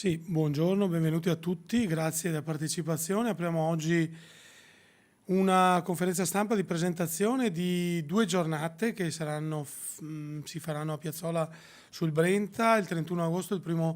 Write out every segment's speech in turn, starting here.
Sì, buongiorno, benvenuti a tutti, grazie della partecipazione. Apriamo oggi una conferenza stampa di presentazione di 2 giornate che si faranno a Piazzola sul Brenta il 31 agosto e il 1°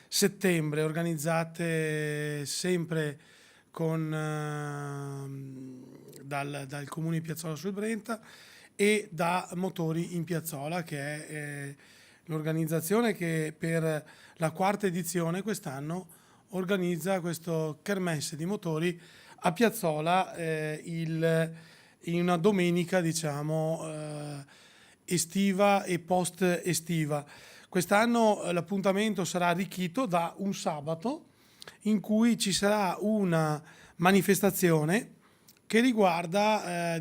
settembre, organizzate sempre dal Comune di Piazzola sul Brenta e da Motori in Piazzola, che è l'organizzazione che per la 4ª edizione quest'anno organizza questo kermesse di motori a Piazzola in una domenica, diciamo, estiva e post estiva. Quest'anno l'appuntamento sarà arricchito da un sabato in cui ci sarà una manifestazione che riguarda,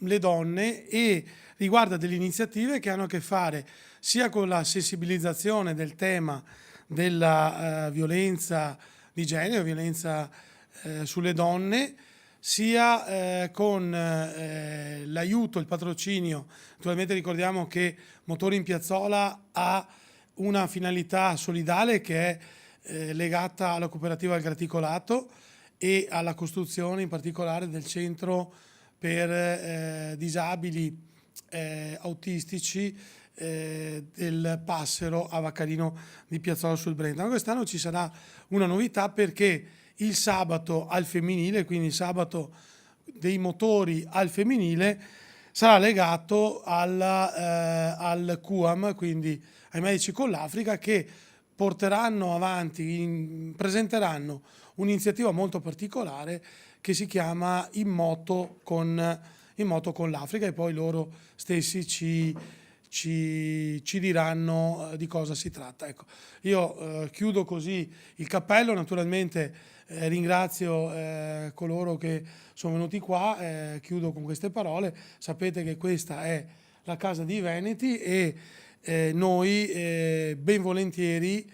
le donne e riguarda delle iniziative che hanno a che fare sia con la sensibilizzazione del tema della violenza di genere, violenza sulle donne, sia con l'aiuto, il patrocinio. Naturalmente ricordiamo che Motori in Piazzola ha una finalità solidale che è legata alla cooperativa del Graticolato e alla costruzione in particolare del centro per disabili autistici del Passero a Vaccarino di Piazzola sul Brenta. Ma quest'anno ci sarà una novità perché il sabato al femminile, quindi il sabato dei motori al femminile, sarà legato al QAM, quindi ai Medici con l'Africa, che porteranno avanti, presenteranno un'iniziativa molto particolare che si chiama In moto con l'Africa, e poi loro stessi ci diranno di cosa si tratta. Ecco, io chiudo così il cappello, naturalmente ringrazio coloro che sono venuti qua, chiudo con queste parole. Sapete che questa è la casa dei Veneti e noi ben volentieri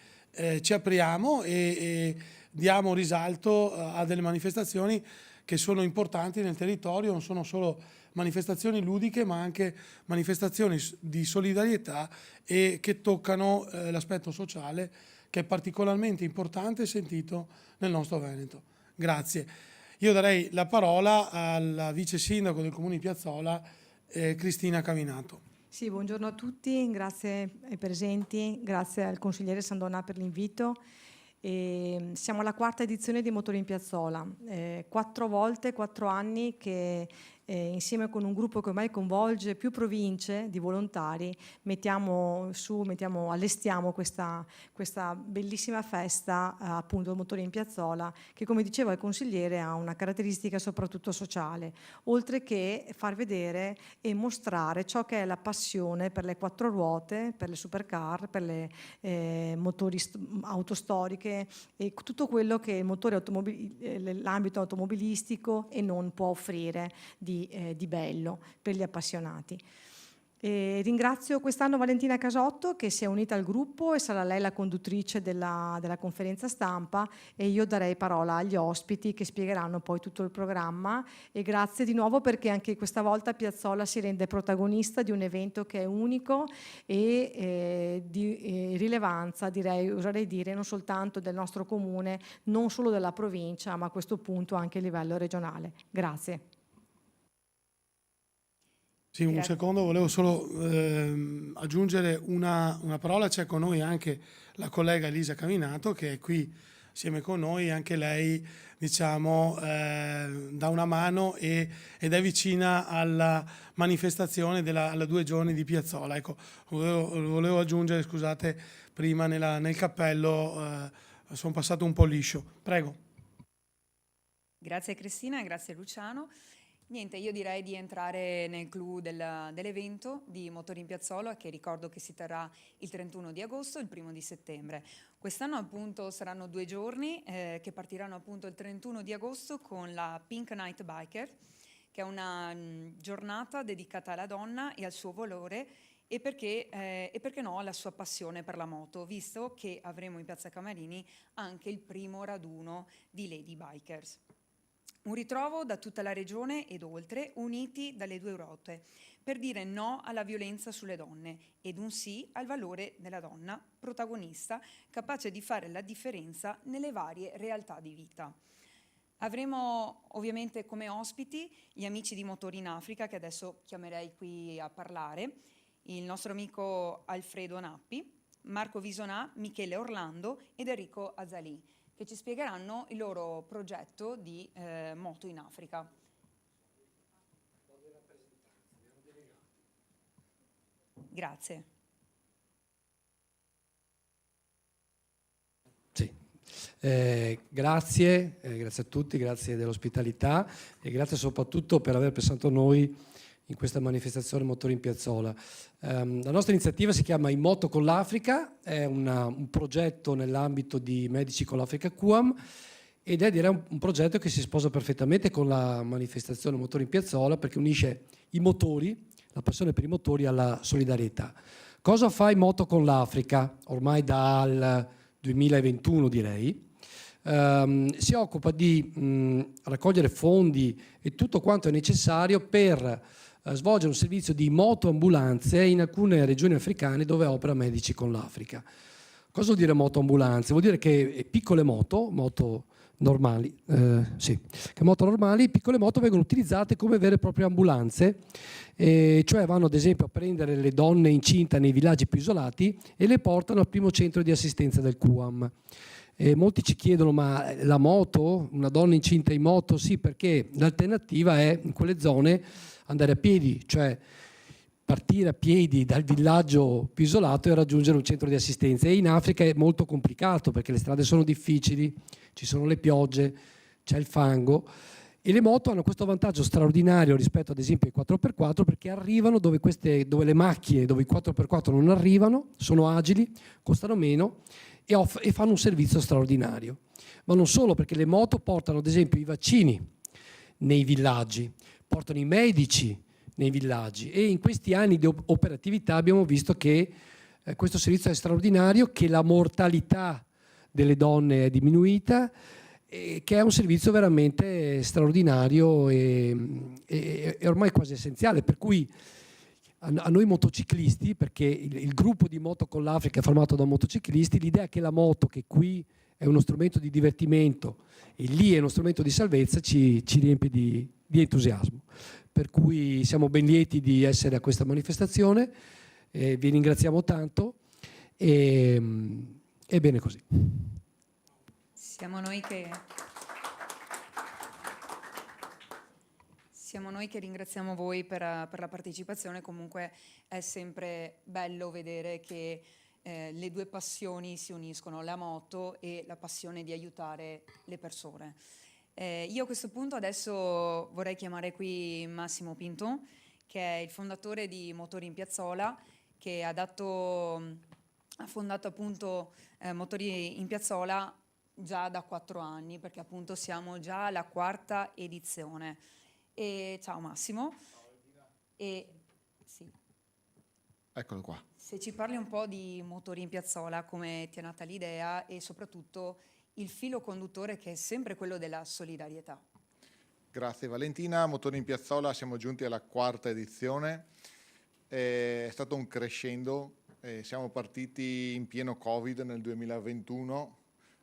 ci apriamo e diamo risalto a delle manifestazioni che sono importanti nel territorio, non sono solo manifestazioni ludiche ma anche manifestazioni di solidarietà e che toccano l'aspetto sociale, che è particolarmente importante e sentito nel nostro Veneto. Grazie. Io darei la parola alla vice sindaco del Comune di Piazzola, Cristina Caminato. Sì, buongiorno a tutti, grazie ai presenti, grazie al consigliere Sandona per l'invito. Siamo alla 4ª edizione di Motori in Piazzola, 4 volte, 4 anni che insieme con un gruppo che ormai coinvolge più province di volontari allestiamo questa bellissima festa appunto Motori in Piazzola, che come diceva il consigliere ha una caratteristica soprattutto sociale, oltre che far vedere e mostrare ciò che è la passione per le 4 ruote, per le supercar, per le auto storiche e tutto quello che il motore l'ambito automobilistico e non può offrire di bello per gli appassionati. Ringrazio quest'anno Valentina Casotto che si è unita al gruppo e sarà lei la conduttrice della conferenza stampa, e io darei parola agli ospiti che spiegheranno poi tutto il programma. E grazie di nuovo perché anche questa volta Piazzola si rende protagonista di un evento che è unico e di rilevanza, oserei dire, non soltanto del nostro comune, non solo della provincia, ma a questo punto anche a livello regionale. Grazie. Sì, un secondo, volevo solo aggiungere una parola. C'è con noi anche la collega Elisa Caminato che è qui assieme con noi, anche lei diciamo dà una mano ed è vicina alla manifestazione alla 2 giorni di Piazzola. Ecco, volevo aggiungere, scusate, prima nel cappello sono passato un po' liscio. Prego. Grazie Cristina e grazie Luciano. Niente, io direi di entrare nel clou dell'evento di Motori in Piazzola, che ricordo che si terrà il 31 di agosto e il 1° di settembre. Quest'anno appunto saranno 2 giorni che partiranno appunto il 31 di agosto con la Pink Night Biker, che è una giornata dedicata alla donna e al suo valore e perché no alla sua passione per la moto, visto che avremo in Piazza Camarini anche il primo raduno di Lady Bikers. Un ritrovo da tutta la regione ed oltre, uniti dalle due Europe, per dire no alla violenza sulle donne ed un sì al valore della donna, protagonista, capace di fare la differenza nelle varie realtà di vita. Avremo ovviamente come ospiti gli amici di Motori in Africa, che adesso chiamerei qui a parlare, il nostro amico Alfredo Nappi, Marco Visonà, Michele Orlando ed Enrico Azzalì, che ci spiegheranno il loro progetto di Moto in Africa. Grazie. Sì. Grazie a tutti, grazie dell'ospitalità e grazie soprattutto per aver pensato a noi in questa manifestazione Motori in Piazzola. La nostra iniziativa si chiama In Moto con l'Africa, è un progetto nell'ambito di Medici con l'Africa QAM ed è direi un progetto che si sposa perfettamente con la manifestazione Motori in Piazzola perché unisce i motori, la passione per i motori alla solidarietà. Cosa fa In Moto con l'Africa? Ormai dal 2021 direi. Si occupa di raccogliere fondi e tutto quanto è necessario per svolgere un servizio di motoambulanze in alcune regioni africane dove opera Medici con l'Africa. Cosa vuol dire motoambulanze? Vuol dire che piccole moto normali, piccole moto vengono utilizzate come vere e proprie ambulanze, cioè vanno ad esempio a prendere le donne incinte nei villaggi più isolati e le portano al primo centro di assistenza del QAM. Molti ci chiedono ma la moto, una donna incinta in moto? Sì, perché l'alternativa è in quelle zone andare a piedi, cioè partire a piedi dal villaggio più isolato e raggiungere un centro di assistenza. E in Africa è molto complicato perché le strade sono difficili, ci sono le piogge, c'è il fango e le moto hanno questo vantaggio straordinario rispetto ad esempio ai 4x4 perché arrivano dove le macchine, dove i 4x4 non arrivano, sono agili, costano meno e fanno un servizio straordinario. Ma non solo, perché le moto portano ad esempio i vaccini nei villaggi, portano i medici nei villaggi e in questi anni di operatività abbiamo visto che questo servizio è straordinario, che la mortalità delle donne è diminuita e che è un servizio veramente straordinario e ormai quasi essenziale, per cui a noi motociclisti, perché il gruppo di Moto con l'Africa è formato da motociclisti, l'idea che la moto, che qui è uno strumento di divertimento e lì è uno strumento di salvezza, ci riempie di entusiasmo. Per cui siamo ben lieti di essere a questa manifestazione, vi ringraziamo tanto e bene così. Siamo noi che ringraziamo voi per la partecipazione. Comunque è sempre bello vedere che le due passioni si uniscono, la moto e la passione di aiutare le persone. Io a questo punto adesso vorrei chiamare qui Massimo Pinto, che è il fondatore di Motori in Piazzola, che ha fondato appunto Motori in Piazzola già da 4 anni, perché appunto siamo già alla 4ª edizione. E ciao Massimo. E sì. Eccolo qua. Se ci parli un po' di Motori in Piazzola, come ti è nata l'idea e soprattutto il filo conduttore che è sempre quello della solidarietà. Grazie Valentina. Motori in Piazzola, siamo giunti alla 4ª edizione. È stato un crescendo. Siamo partiti in pieno Covid nel 2021,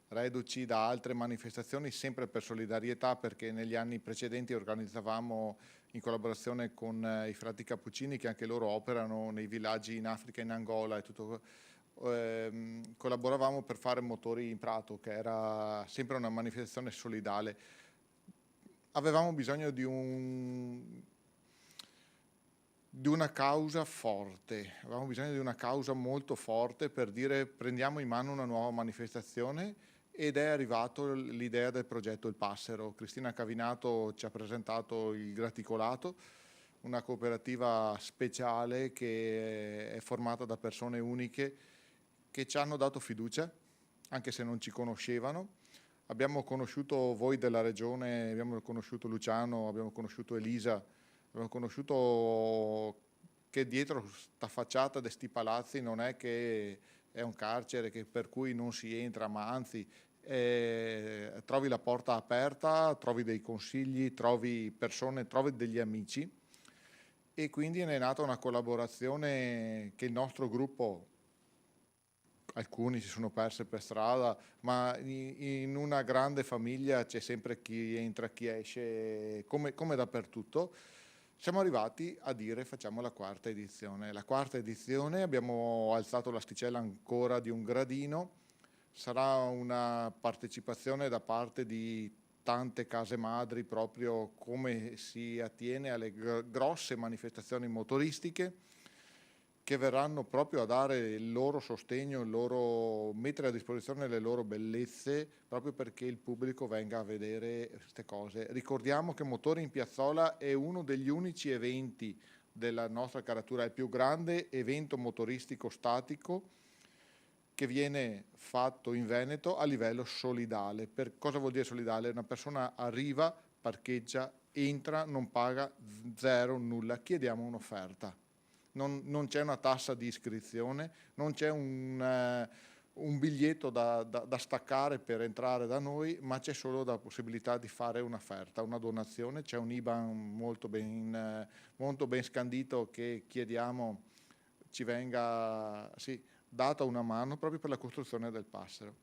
reduci da altre manifestazioni sempre per solidarietà, perché negli anni precedenti organizzavamo in collaborazione con i frati cappuccini, che anche loro operano nei villaggi in Africa, in Angola e tutto. Collaboravamo per fare Motori in Prato, che era sempre una manifestazione solidale. Avevamo bisogno di una causa forte, avevamo bisogno di una causa molto forte per dire prendiamo in mano una nuova manifestazione, ed è arrivato l'idea del progetto Il Passero. Cristina Cavinato ci ha presentato il Graticolato, una cooperativa speciale che è formata da persone uniche che ci hanno dato fiducia, anche se non ci conoscevano. Abbiamo conosciuto voi della regione, abbiamo conosciuto Luciano, abbiamo conosciuto Elisa, abbiamo conosciuto che dietro sta facciata di sti palazzi non è che è un carcere per cui non si entra, ma anzi trovi la porta aperta, trovi dei consigli, trovi persone, trovi degli amici, e quindi ne è nata una collaborazione che il nostro gruppo, alcuni si sono persi per strada, ma in una grande famiglia c'è sempre chi entra, chi esce, come dappertutto. Siamo arrivati a dire facciamo la quarta edizione. La quarta edizione abbiamo alzato l'asticella ancora di un gradino, sarà una partecipazione da parte di tante case madri, proprio come si attiene alle grosse manifestazioni motoristiche, che verranno proprio a dare il loro sostegno, mettere a disposizione le loro bellezze, proprio perché il pubblico venga a vedere queste cose. Ricordiamo che Motori in Piazzola è uno degli unici eventi della nostra caratura, il più grande evento motoristico statico che viene fatto in Veneto a livello solidale. Per cosa vuol dire solidale? Una persona arriva, parcheggia, entra, non paga zero, nulla, chiediamo un'offerta. Non c'è una tassa di iscrizione, non c'è un biglietto da staccare per entrare da noi, ma c'è solo la possibilità di fare un'offerta, una donazione. C'è un IBAN molto ben scandito che chiediamo ci venga data una mano proprio per la costruzione del Passero.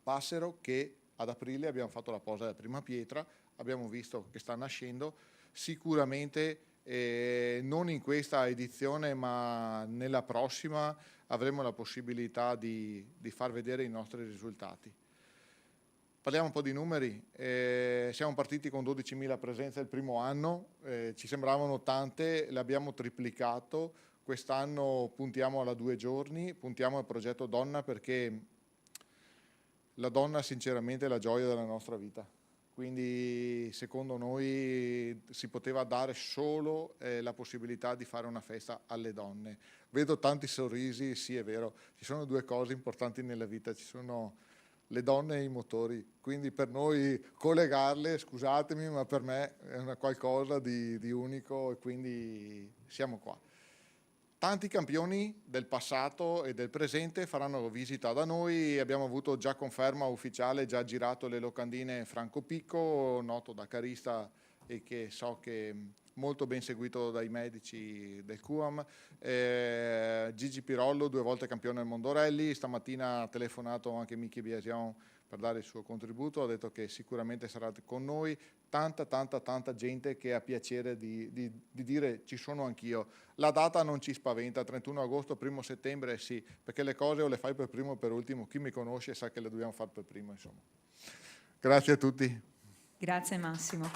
Passero che ad aprile abbiamo fatto la posa della prima pietra, abbiamo visto che sta nascendo, sicuramente non in questa edizione ma nella prossima avremo la possibilità di far vedere i nostri risultati. Parliamo un po' di numeri, siamo partiti con 12.000 presenze il primo anno, ci sembravano tante, le abbiamo triplicato, quest'anno puntiamo alla 2 giorni, puntiamo al progetto Donna perché la donna sinceramente è la gioia della nostra vita. Quindi secondo noi si poteva dare solo la possibilità di fare una festa alle donne. Vedo tanti sorrisi, sì è vero, ci sono due cose importanti nella vita, ci sono le donne e i motori, quindi per noi collegarle, scusatemi, ma per me è una qualcosa di unico e quindi siamo qua. Tanti campioni del passato e del presente faranno visita da noi, abbiamo avuto già conferma ufficiale, già girato le locandine Franco Picco, noto dakarista e che so che è molto ben seguito dai medici del QAM, Gigi Pirollo, 2 volte campione del mondo rally, stamattina ha telefonato anche Michi Biasion per dare il suo contributo, ha detto che sicuramente sarà con noi, tanta gente che ha piacere di dire ci sono anch'io. La data non ci spaventa, 31 agosto, 1 settembre sì, perché le cose o le fai per primo o per ultimo, chi mi conosce sa che le dobbiamo fare per primo, insomma. Grazie a tutti. Grazie Massimo.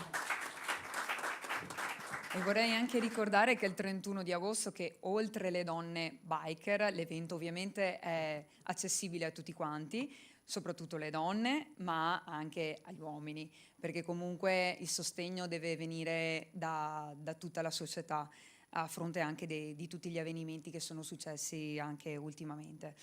E vorrei anche ricordare che il 31 di agosto, che oltre le donne biker, l'evento ovviamente è accessibile a tutti quanti, soprattutto le donne, ma anche agli uomini, perché comunque il sostegno deve venire da tutta la società, a fronte anche di tutti gli avvenimenti che sono successi anche ultimamente.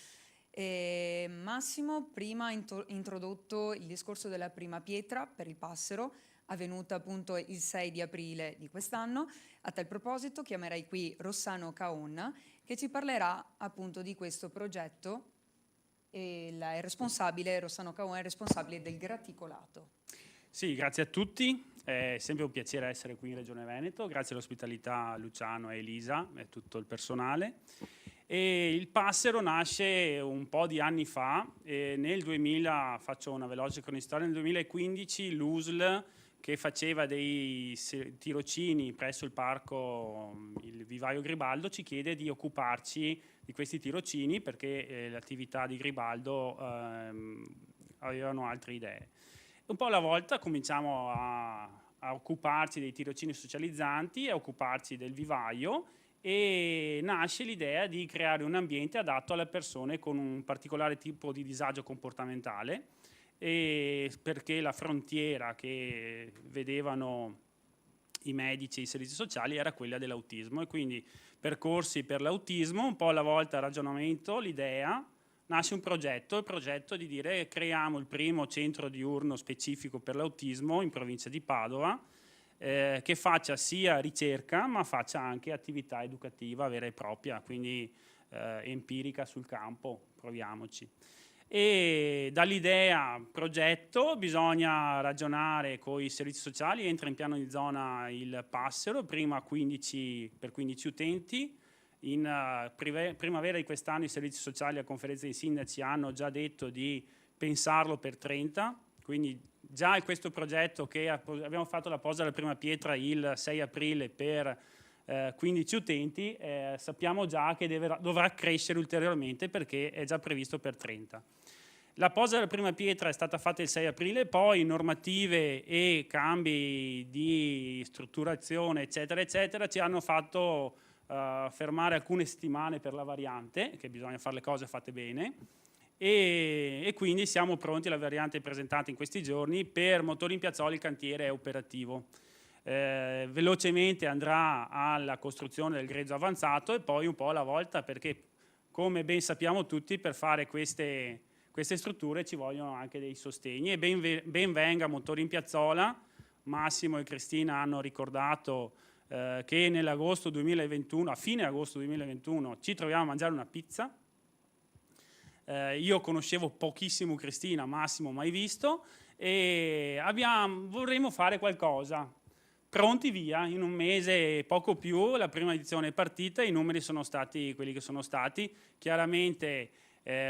Massimo prima ha introdotto il discorso della prima pietra per il Passero, avvenuta appunto il 6 di aprile di quest'anno. A tal proposito chiamerei qui Rossano Caon, che ci parlerà appunto di questo progetto. Rossano Caon è responsabile del graticolato. Sì, grazie a tutti, è sempre un piacere essere qui in Regione Veneto, grazie all'ospitalità a Luciano e Elisa e tutto il personale. E il Passero nasce un po' di anni fa, e nel 2000, faccio una veloce cronistoria, nel 2015 l'USL, che faceva dei tirocini presso il parco, il Vivaio Gribaldo, ci chiede di occuparci di questi tirocini perché l'attività di Gribaldo avevano altre idee. Un po' alla volta cominciamo a occuparci dei tirocini socializzanti, a occuparci del vivaio, e nasce l'idea di creare un ambiente adatto alle persone con un particolare tipo di disagio comportamentale, e perché la frontiera che vedevano i medici e i servizi sociali era quella dell'autismo, e quindi percorsi per l'autismo, un po' alla volta ragionamento, l'idea, nasce un progetto, il progetto di dire creiamo il primo centro diurno specifico per l'autismo in provincia di Padova, che faccia sia ricerca ma faccia anche attività educativa vera e propria, quindi empirica sul campo, proviamoci. e dall'idea progetto bisogna ragionare con i servizi sociali. Entra in piano di zona il Passero, prima per 15 utenti. In primavera di quest'anno i servizi sociali a conferenza dei sindaci hanno già detto di pensarlo per 30, quindi già questo progetto che abbiamo fatto la posa della prima pietra il 6 aprile per 15 utenti, sappiamo già che dovrà crescere ulteriormente perché è già previsto per 30. La posa della prima pietra è stata fatta il 6 aprile, poi normative e cambi di strutturazione eccetera eccetera ci hanno fatto fermare alcune settimane per la variante, che bisogna fare le cose fatte bene, e quindi siamo pronti, la variante è presentata in questi giorni. Per Motori in Piazzola il cantiere è operativo. Velocemente andrà alla costruzione del grezzo avanzato e poi un po' alla volta, perché come ben sappiamo tutti per fare queste strutture ci vogliono anche dei sostegni, e ben venga Motori in Piazzola. Massimo e Cristina hanno ricordato che nell'agosto 2021, a fine agosto 2021, ci troviamo a mangiare una pizza. Io conoscevo pochissimo Cristina, Massimo mai visto, e vorremmo fare qualcosa. Pronti via, in un mese poco più la prima edizione è partita, i numeri sono stati quelli che sono stati. Chiaramente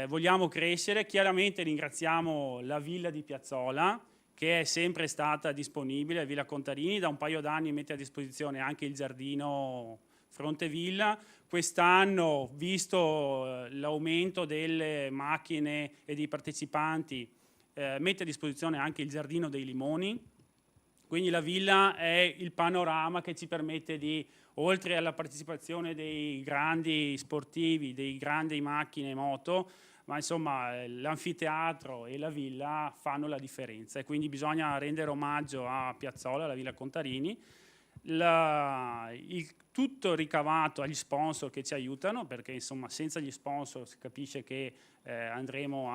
vogliamo crescere, chiaramente ringraziamo la Villa di Piazzola, che è sempre stata disponibile, Villa Contarini, da un paio d'anni mette a disposizione anche il giardino fronte villa. Quest'anno, visto l'aumento delle macchine e dei partecipanti, mette a disposizione anche il giardino dei limoni. Quindi la villa è il panorama che ci permette di, oltre alla partecipazione dei grandi sportivi, dei grandi macchine e moto, ma insomma l'anfiteatro e la villa fanno la differenza, e quindi bisogna rendere omaggio a Piazzola, alla Villa Contarini. Tutto ricavato agli sponsor che ci aiutano, perché insomma senza gli sponsor si capisce che andremo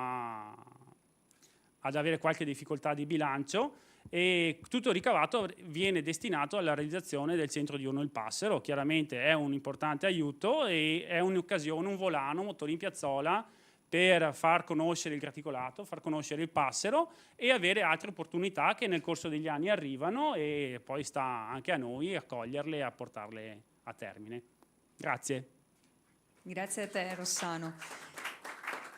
ad avere qualche difficoltà di bilancio, e tutto ricavato viene destinato alla realizzazione del centro diurno Il Passero. Chiaramente è un importante aiuto e è un'occasione, un volano Motori in Piazzola per far conoscere il graticolato, far conoscere il Passero e avere altre opportunità che nel corso degli anni arrivano, e poi sta anche a noi accoglierle e a portarle a termine. Grazie. Grazie a te Rossano.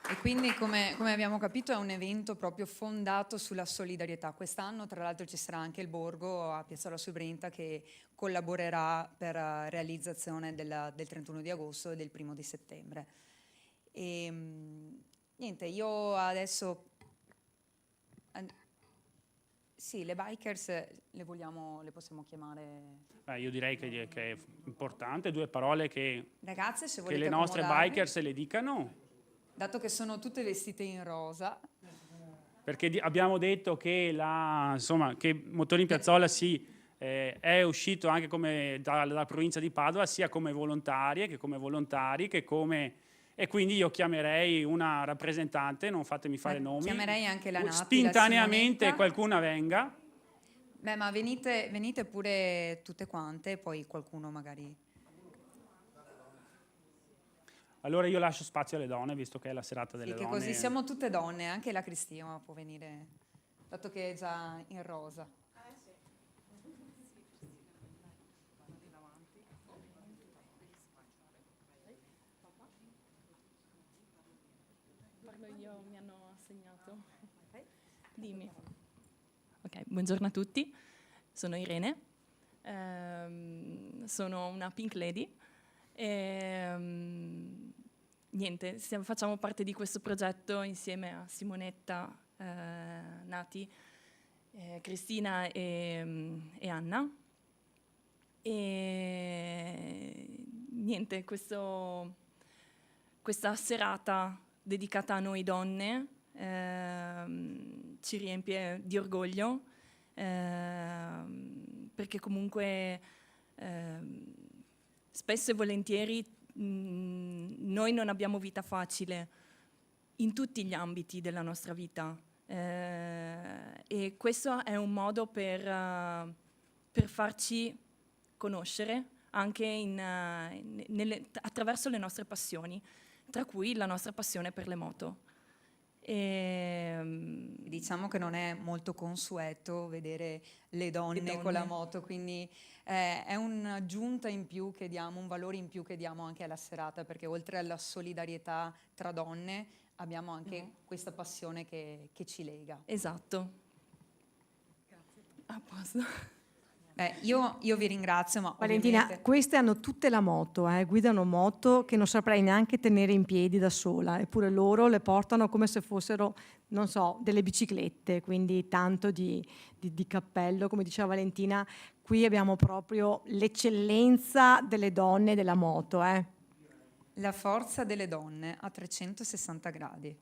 E quindi come abbiamo capito è un evento proprio fondato sulla solidarietà. Quest'anno tra l'altro ci sarà anche il Borgo a Piazzola sul Brenta che collaborerà per la realizzazione del 31 di agosto e del 1 di settembre. E niente, io adesso sì, le bikers le possiamo chiamare. Io direi che è importante, due parole che Ragazze, se che volete le nostre accomodarvi, bikers le dicano, dato che sono tutte vestite in rosa. perché abbiamo detto che che Motori in Piazzola è uscito anche dalla provincia di Padova, sia come volontarie che come volontari, e quindi io chiamerei una rappresentante, non fatemi fare nomi. Chiamerei anche la Nati, Spontaneamente la qualcuna venga. Beh, ma venite pure tutte quante, poi qualcuno magari. Allora io lascio spazio alle donne, visto che è la serata delle Sì, che donne. così siamo tutte donne, anche la Cristina può venire, dato che è già in rosa. Parlo io, mi hanno assegnato. Dimmi. Ok, buongiorno a tutti, sono Irene, sono una Pink Lady e niente, facciamo parte di questo progetto insieme a Simonetta, Nati, Cristina e Anna. E niente, questa serata dedicata a noi donne ci riempie di orgoglio, perché comunque spesso e volentieri noi non abbiamo vita facile in tutti gli ambiti della nostra vita, e questo è un modo per farci conoscere anche attraverso le nostre passioni, tra cui la nostra passione per le moto. Diciamo che non è molto consueto vedere le donne con la moto, quindi è un'aggiunta in più che diamo, un valore in più che diamo anche alla serata, perché oltre alla solidarietà tra donne abbiamo anche questa passione che ci lega. Esatto. Grazie. A posto. Io vi ringrazio, ma Valentina, ovviamente... queste hanno tutte la moto, guidano moto che non saprei neanche tenere in piedi da sola, eppure loro le portano come se fossero, non so, delle biciclette, quindi tanto di cappello, come diceva Valentina, qui abbiamo proprio l'eccellenza delle donne della moto. La forza delle donne a 360 gradi,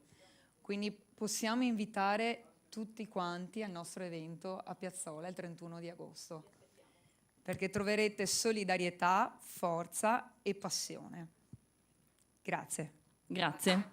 quindi possiamo invitare tutti quanti al nostro evento a Piazzola il 31 di agosto. Perché troverete solidarietà, forza e passione. Grazie. Grazie.